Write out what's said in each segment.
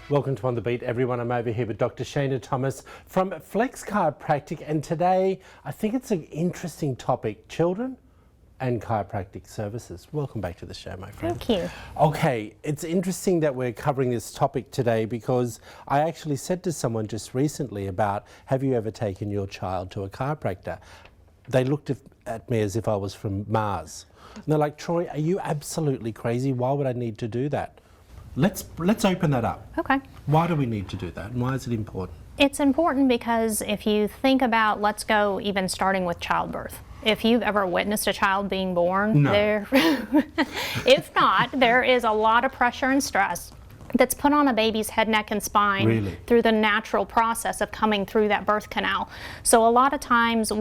Welcome to On The Beat, everyone. I'm over here with Dr. Shana Thomas from Flexx Chiropractic, and today I think it's an interesting topic, children and chiropractic services. Welcome back to the show, my friend. Thank you. Okay, it's interesting that we're covering this topic today because I actually said to someone just recently about, have you ever taken your child to a chiropractor? They looked at me as if I was from Mars. And they're like, Troy, are you absolutely crazy? Why would I need to do that? Let's open that up. Okay. Why do we need to do that, and why is it important? It's important because if you think about, let's go even starting with childbirth. If you've ever witnessed a child being born, No. If not, there is a lot of pressure and stress that's put on a baby's head, neck, and spine Really? through the natural process of coming through that birth canal. So a lot of times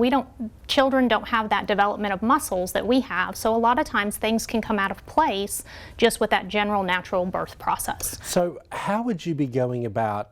children don't have that development of muscles that we have. So a lot of times things can come out of place just with that general natural birth process. So how would you be going about,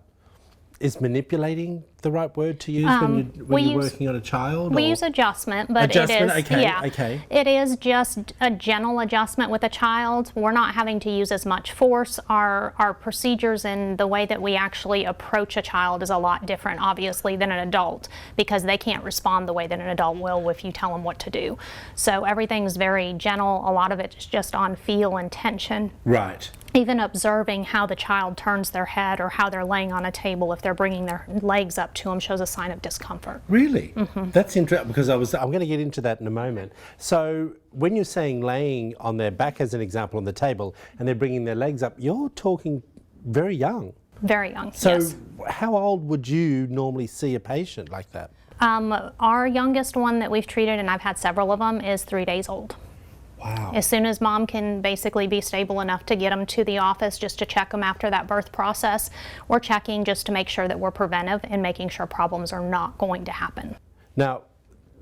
is manipulating the right word to use when you're working on a child? We or? use adjustment, but Adjustment, it is, okay, yeah, okay. It is just a gentle adjustment with a child. We're not having to use as much force. Our procedures and the way that we actually approach a child is a lot different, obviously, than an adult, because they can't respond the way that an adult will if you tell them what to do. So everything's very gentle. A lot of it is just on feel and tension. Right. Even observing how the child turns their head or how they're laying on a table, if they're bringing their legs up to them, shows a sign of discomfort. Really? Mm-hmm. That's interesting, because I'm going to get into that in a moment. So when you're saying laying on their back, as an example, on the table, and they're bringing their legs up, you're talking very young. Very young, So yes. how old would you normally see a patient like that? Our youngest one that we've treated, and I've had several of them, is 3 days old. Wow. As soon as mom can basically be stable enough to get them to the office just to check them after that birth process, we're checking just to make sure that we're preventive and making sure problems are not going to happen. Now,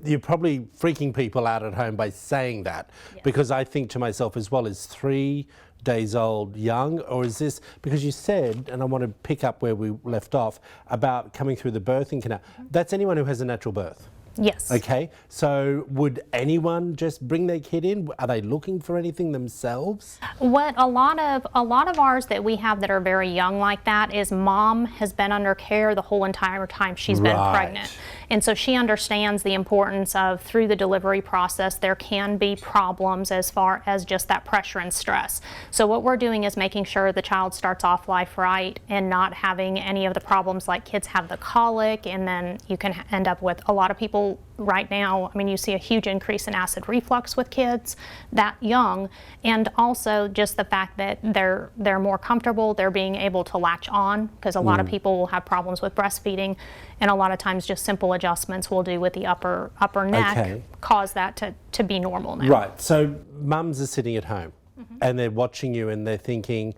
you're probably freaking people out at home by saying that, because I think to myself as well, is 3 days old young, or is this, because you said, and I want to pick up where we left off, about coming through the birthing canal, that's anyone who has a natural birth? Yes. Okay, so would anyone just bring their kid in? Are they looking for anything themselves? What a lot of ours that we have that are very young like that is mom has been under care the whole entire time she's been pregnant. And so she understands the importance of, through the delivery process, there can be problems as far as just that pressure and stress. So what we're doing is making sure the child starts off life right and not having any of the problems like kids have the colic, and then you can end up with a lot of people right now. I mean, you see a huge increase in acid reflux with kids that young, and also just the fact that they're more comfortable, they're being able to latch on, because a lot of people will have problems with breastfeeding, and a lot of times just simple adjustments we'll do with the upper neck cause that to be normal now. Right, so mums are sitting at home and they're watching you and they're thinking,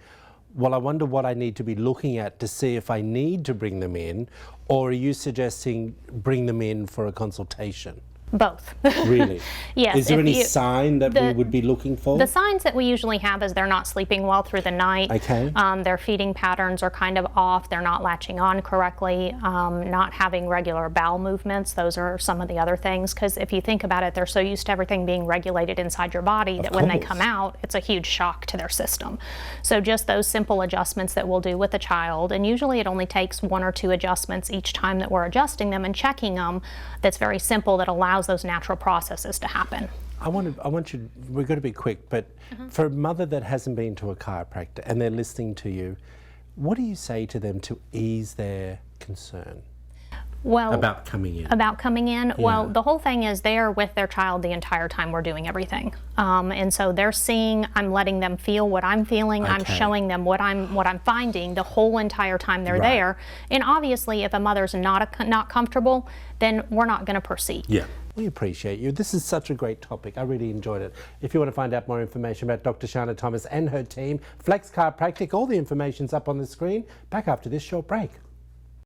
well, I wonder what I need to be looking at to see if I need to bring them in, or are you suggesting bring them in for a consultation? Both. Really? Yes. Is there any sign that we would be looking for? The signs that we usually have is they're not sleeping well through the night. Okay. Their feeding patterns are kind of off. They're not latching on correctly. Not having regular bowel movements. Those are some of the other things. Because if you think about it, they're so used to everything being regulated inside your body that when they come out, it's a huge shock to their system. So just those simple adjustments that we'll do with a child, and usually it only takes 1 or 2 adjustments each time that we're adjusting them and checking them. That's very simple, that allows those natural processes to happen. I want you, we're going to be quick, but for a mother that hasn't been to a chiropractor and they're listening to you, what do you say to them to ease their concern? Well, about coming in. Yeah. Well, the whole thing is they're with their child the entire time we're doing everything, and so they're seeing. I'm letting them feel what I'm feeling. I'm showing them what I'm finding the whole entire time they're there. And obviously, if a mother's not comfortable, then we're not going to proceed. Yeah. We appreciate you. This is such a great topic. I really enjoyed it. If you want to find out more information about Dr. Shana Thomas and her team, Flexx Chiropractic, all the information's up on the screen. Back after this short break.